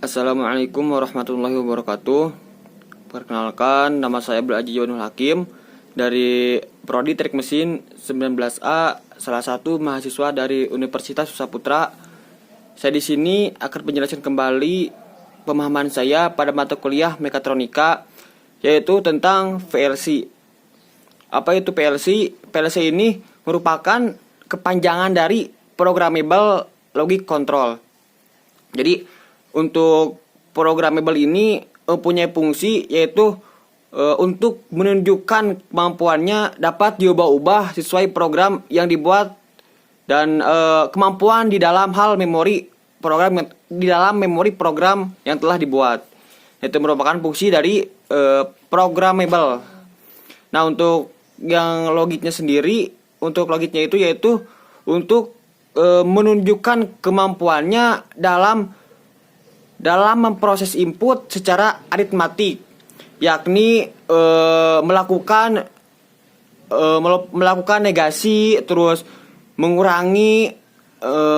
Assalamualaikum warahmatullahi wabarakatuh. Perkenalkan, nama saya Aji Jawanul Hakim dari Prodi Teknik Mesin 19A, salah satu mahasiswa dari Universitas Saputra. Saya di sini akan menjelaskan kembali pemahaman saya pada mata kuliah Mekatronika, yaitu tentang PLC. Apa itu PLC? PLC ini merupakan kepanjangan dari Programmable Logic Control. Jadi untuk programmable ini mempunyai fungsi yaitu untuk menunjukkan kemampuannya dapat diubah-ubah sesuai program yang dibuat dan kemampuan di dalam hal memori program yang telah dibuat. Itu merupakan fungsi dari programmable. Nah, untuk yang logiknya sendiri, untuk logiknya itu yaitu untuk menunjukkan kemampuannya dalam memproses input secara aritmatik, yakni melakukan negasi, terus mengurangi,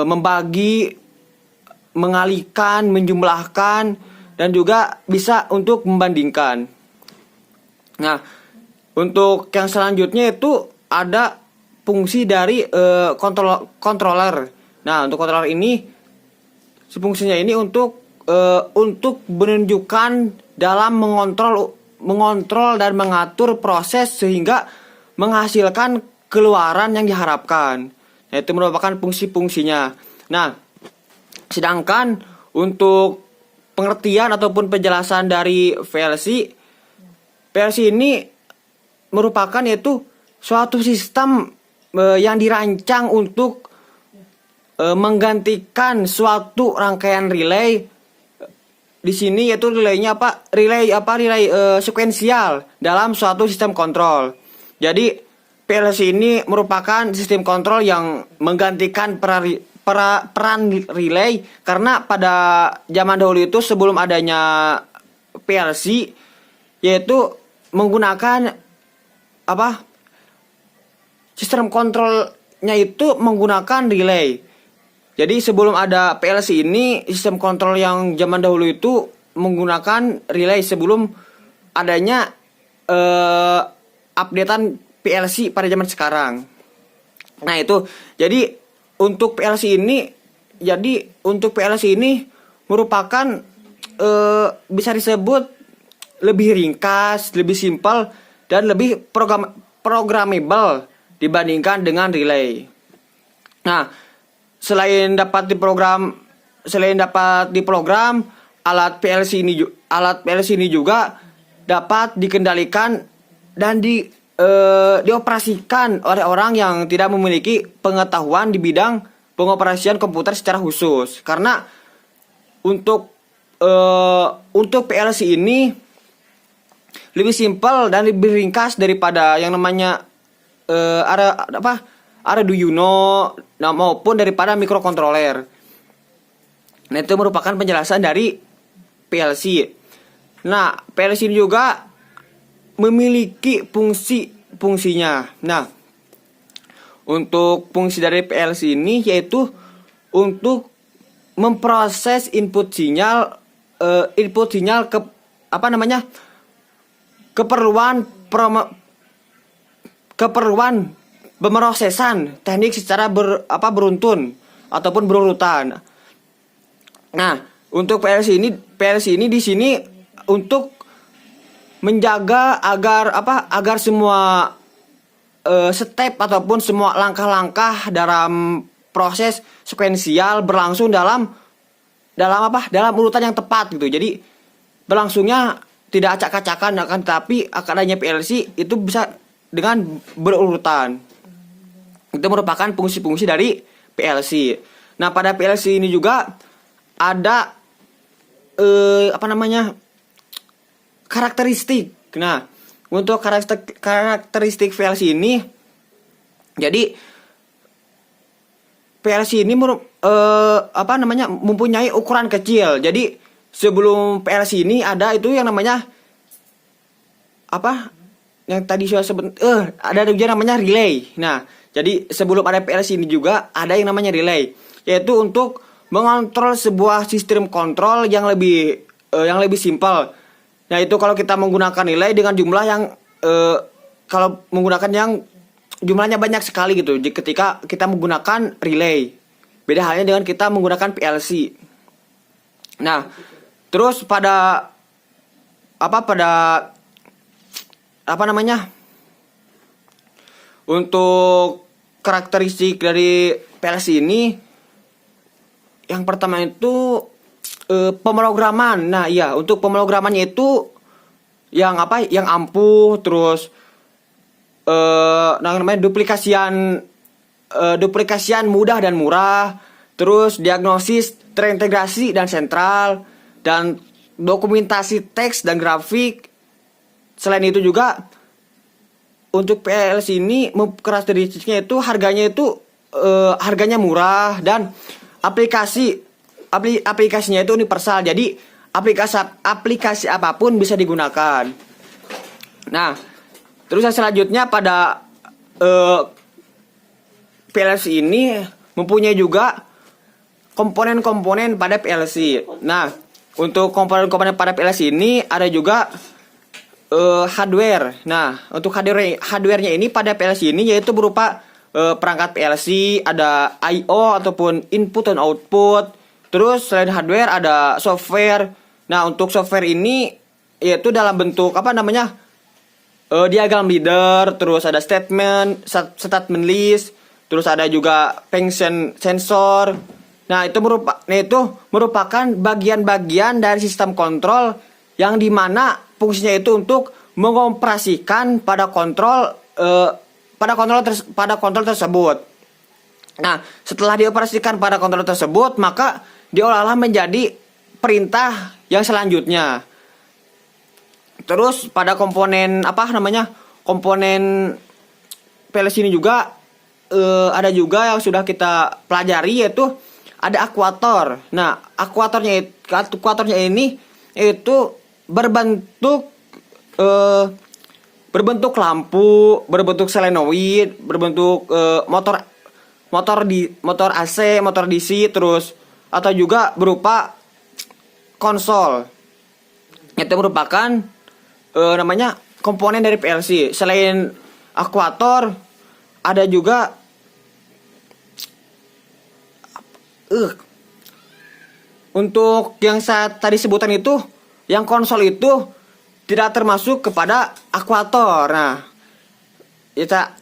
membagi, mengalihkan, menjumlahkan, dan juga bisa untuk membandingkan. Nah, untuk yang selanjutnya itu ada fungsi dari controller. Nah, untuk controller ini fungsinya ini untuk menunjukkan dalam mengontrol dan mengatur proses sehingga menghasilkan keluaran yang diharapkan. Nah, itu merupakan fungsi-fungsinya. Nah, sedangkan untuk pengertian ataupun penjelasan dari PLC ini merupakan yaitu suatu sistem yang dirancang untuk menggantikan suatu rangkaian relay. Di sini yaitu relaynya relay sekuensial dalam suatu sistem kontrol. Jadi PLC ini merupakan sistem kontrol yang menggantikan peran relay, karena pada zaman dahulu itu sebelum adanya PLC yaitu menggunakan sistem kontrolnya itu menggunakan relay. Jadi sebelum ada PLC ini, sistem kontrol yang zaman dahulu itu menggunakan relay sebelum adanya updatean PLC pada zaman sekarang. Nah, itu. Jadi untuk PLC ini merupakan bisa disebut lebih ringkas, lebih simpel, dan lebih programmable dibandingkan dengan relay. Nah, selain dapat diprogram, alat PLC ini juga dapat dikendalikan dan dioperasikan oleh orang yang tidak memiliki pengetahuan di bidang pengoperasian komputer secara khusus. Karena untuk PLC ini lebih simpel dan lebih ringkas daripada yang namanya Arduino maupun daripada microcontroller. Nah, itu merupakan penjelasan dari PLC. Nah, PLC ini juga memiliki fungsinya. Nah, untuk fungsi dari PLC ini yaitu untuk memproses input sinyal ke keperluan pemrosesan teknik secara beruntun ataupun berurutan. Nah, untuk PLC ini di sini untuk menjaga agar semua step ataupun semua langkah-langkah dalam proses sekuensial berlangsung dalam urutan yang tepat gitu. Jadi berlangsungnya tidak acak-acakan, akan tetapi adanya PLC itu bisa dengan berurutan. Itu merupakan fungsi-fungsi dari PLC. Nah, pada PLC ini juga ada karakteristik. Nah, untuk karakteristik PLC ini, jadi PLC ini mempunyai ukuran kecil. Jadi sebelum PLC ini ada itu yang namanya yang tadi saya sebut ada juga namanya relay. Nah, jadi sebelum ada PLC ini juga ada yang namanya relay, yaitu untuk mengontrol sebuah sistem kontrol yang lebih simpel. Nah, itu kalau kita menggunakan nilai dengan jumlah yang kalau menggunakan yang jumlahnya banyak sekali gitu. Ketika kita menggunakan relay. Beda halnya dengan kita menggunakan PLC. Nah, terus pada untuk karakteristik dari PLC ini, yang pertama itu pemrograman. Nah, iya, untuk pemrogramannya itu yang ampuh, terus namanya duplikasian mudah dan murah, terus diagnosis terintegrasi dan sentral, dan dokumentasi teks dan grafik. Selain itu juga untuk PLC ini karakteristiknya itu harganya murah, dan aplikasinya itu universal. Jadi aplikasi apapun bisa digunakan. Nah, terus yang selanjutnya pada PLC ini mempunyai juga komponen-komponen pada PLC. Nah, untuk komponen-komponen pada PLC ini ada juga hardware. Nah, untuk hardware-nya ini pada PLC ini yaitu berupa perangkat PLC, ada I/O ataupun input dan output. Terus selain hardware ada software. Nah, untuk software ini yaitu dalam bentuk diagram leader, terus ada statement list, terus ada juga function sensor. Nah, itu merupakan bagian-bagian dari sistem kontrol yang dimana fungsinya itu untuk mengoperasikan pada kontrol tersebut. Nah, setelah dioperasikan pada kontrol tersebut, maka diolahlah menjadi perintah yang selanjutnya. Terus pada komponen komponen PLC ini juga ada juga yang sudah kita pelajari, yaitu ada akuator. Nah, akuatornya ini itu berbentuk lampu, berbentuk solenoid, berbentuk motor AC, motor DC, terus atau juga berupa konsol. Itu merupakan komponen dari PLC. Selain akuator ada juga untuk yang saya tadi sebutan itu, yang konsol itu tidak termasuk kepada akuator. Nah, kita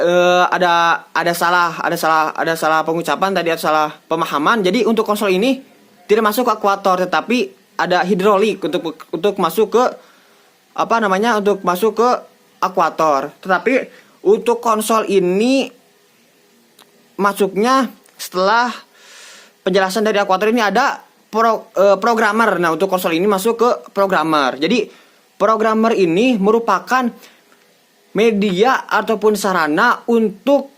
ada salah pengucapan tadi, ada salah pemahaman. Jadi untuk konsol ini tidak masuk ke akuator, tetapi ada hidrolik untuk masuk ke untuk masuk ke akuator. Tetapi untuk konsol ini masuknya setelah penjelasan dari akuator ini ada programmer. Nah, untuk konsol ini masuk ke programmer. Jadi programmer ini merupakan media ataupun sarana untuk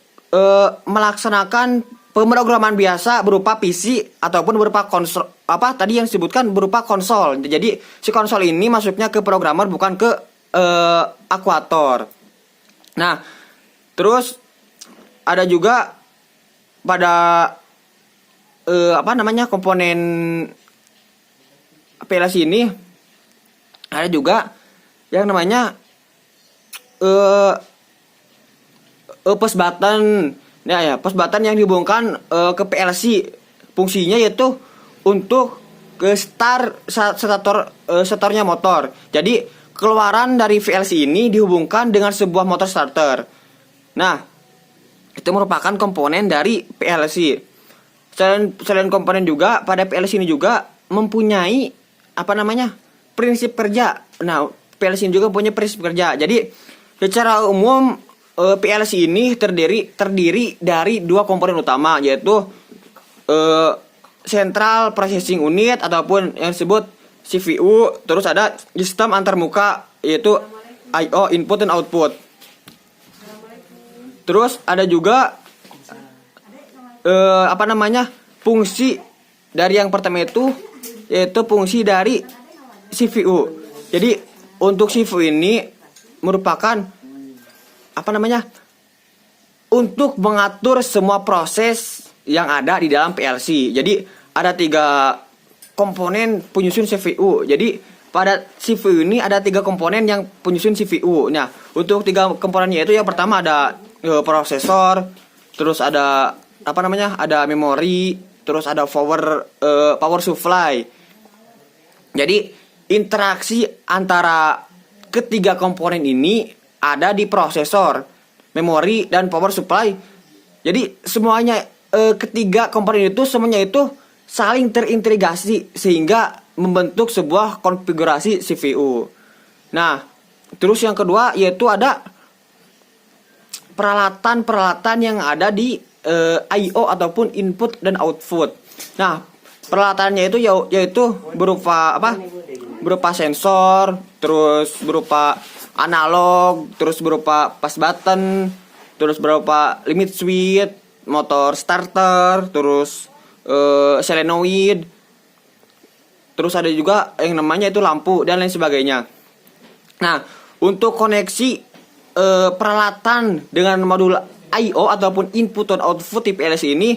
melaksanakan pemrograman biasa berupa PC ataupun berupa konsol, tadi yang disebutkan berupa konsol. Jadi si konsol ini masuknya ke programmer, bukan ke akuator. Nah, terus ada juga pada komponen PLC ini ada juga yang namanya push button. Nah, ya, push button yang dihubungkan ke PLC, fungsinya yaitu untuk ke starternya motor. Jadi keluaran dari PLC ini dihubungkan dengan sebuah motor starter. Nah, itu merupakan komponen dari PLC. Selain komponen juga, pada PLC ini juga mempunyai prinsip kerja. Nah, PLC ini juga punya prinsip kerja. Jadi secara umum PLC ini terdiri dari dua komponen utama, yaitu Central Processing Unit ataupun yang disebut CPU. Terus ada sistem antarmuka, yaitu I/O, input dan output. Terus ada juga fungsi dari yang pertama itu, yaitu fungsi dari CPU. Jadi untuk CPU ini merupakan untuk mengatur semua proses yang ada di dalam PLC. Jadi ada 3 komponen penyusun CPU. Jadi pada CPU ini ada 3 komponen yang penyusun CPU. Nah, untuk 3 komponennya itu yang pertama ada prosesor, terus ada ada memori, terus ada power supply. Jadi interaksi antara ketiga komponen ini ada di prosesor, memori, dan power supply. Jadi semuanya ketiga komponen itu semuanya itu saling terintegrasi sehingga membentuk sebuah konfigurasi CPU. Nah, terus yang kedua yaitu ada peralatan-peralatan yang ada di I/O ataupun input dan output. Nah, peralatannya itu yaitu berupa berupa sensor, terus berupa analog, terus berupa pas button, terus berupa limit switch, motor starter, terus solenoid, terus ada juga yang namanya itu lampu dan lain sebagainya. Nah, untuk koneksi peralatan dengan modul I/O ataupun input dan output di PLC ini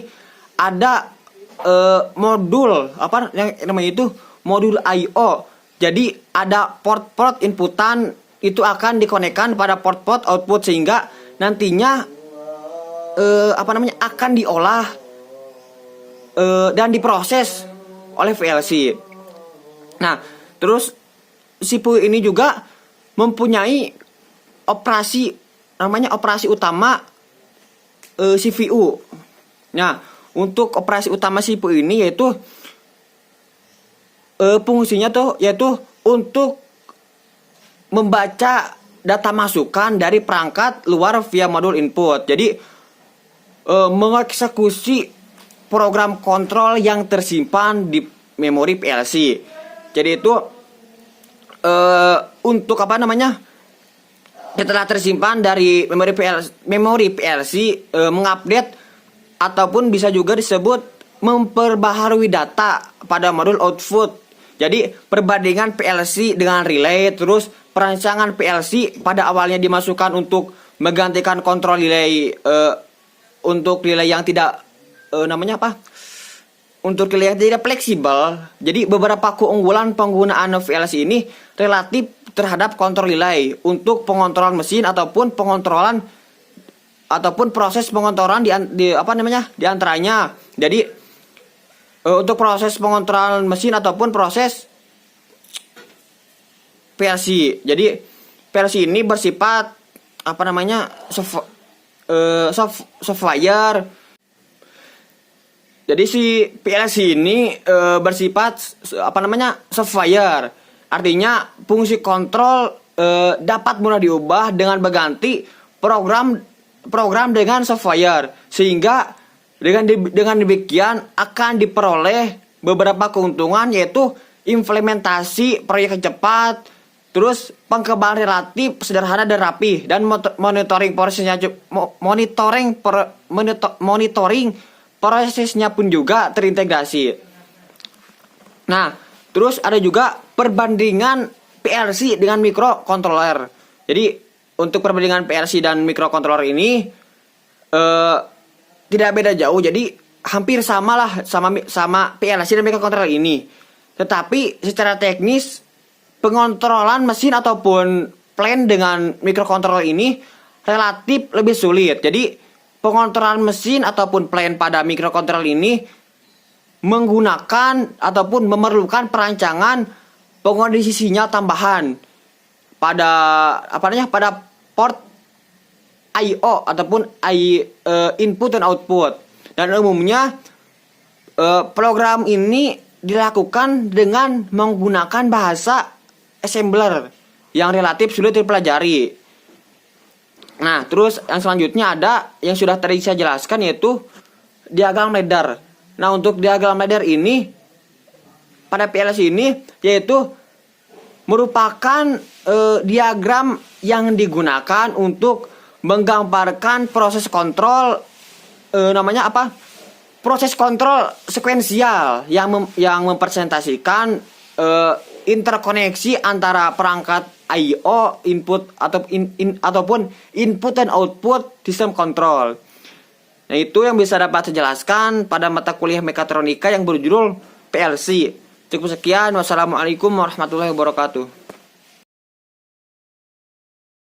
ada modul yang namanya itu modul I/O. Jadi ada port-port inputan itu akan dikonekkan pada port-port output sehingga nantinya akan diolah dan diproses oleh PLC. Nah, terus CPU ini juga mempunyai operasi utama CPU. Nah, untuk operasi utama CPU ini yaitu fungsinya yaitu untuk membaca data masukan dari perangkat luar via modul input. Jadi mengeksekusi program kontrol yang tersimpan di memori PLC. Jadi itu untuk setelah tersimpan dari memori PLC mengupdate ataupun bisa juga disebut memperbaharui data pada modul output. Jadi perbandingan PLC dengan relay, terus perancangan PLC pada awalnya dimasukkan untuk menggantikan kontrol relay untuk relay yang tidak untuk relay yang tidak fleksibel. Jadi beberapa keunggulan penggunaan PLC ini relatif terhadap kontrol relay untuk pengontrolan mesin ataupun proses pengontrolan di antaranya. Jadi untuk proses pengontrolan mesin ataupun proses PLC. Jadi PLC ini bersifat software. Jadi si PLC ini bersifat software. Artinya fungsi kontrol dapat mudah diubah dengan berganti program dengan software, sehingga dengan demikian akan diperoleh beberapa keuntungan, yaitu implementasi proyek cepat, terus pengembangan relatif sederhana dan rapi, dan monitoring prosesnya pun juga terintegrasi. Nah, terus ada juga perbandingan PLC dengan microcontroller. Jadi untuk perbandingan PLC dan microcontroller ini tidak beda jauh, jadi hampir sama PLC dan microcontroller ini. Tetapi secara teknis pengontrolan mesin ataupun plant dengan microcontroller ini relatif lebih sulit. Jadi pengontrolan mesin ataupun plant pada microcontroller ini menggunakan ataupun memerlukan perancangan pengondisi sinyal tambahan pada port I/O ataupun input dan output. Dan umumnya program ini dilakukan dengan menggunakan bahasa assembler yang relatif sulit dipelajari. Nah, terus yang selanjutnya ada yang sudah tadi saya jelaskan, yaitu diagram ladder. Nah, untuk diagram ladder ini pada PLC ini yaitu merupakan diagram yang digunakan untuk menggambarkan proses kontrol proses kontrol sekuensial yang mempresentasikan interkoneksi antara perangkat I/O input ataupun input dan output sistem kontrol. Nah, itu yang bisa dapat saya jelaskan pada mata kuliah mekatronika yang berjudul PLC. Cukup sekian. Wassalamualaikum warahmatullahi wabarakatuh.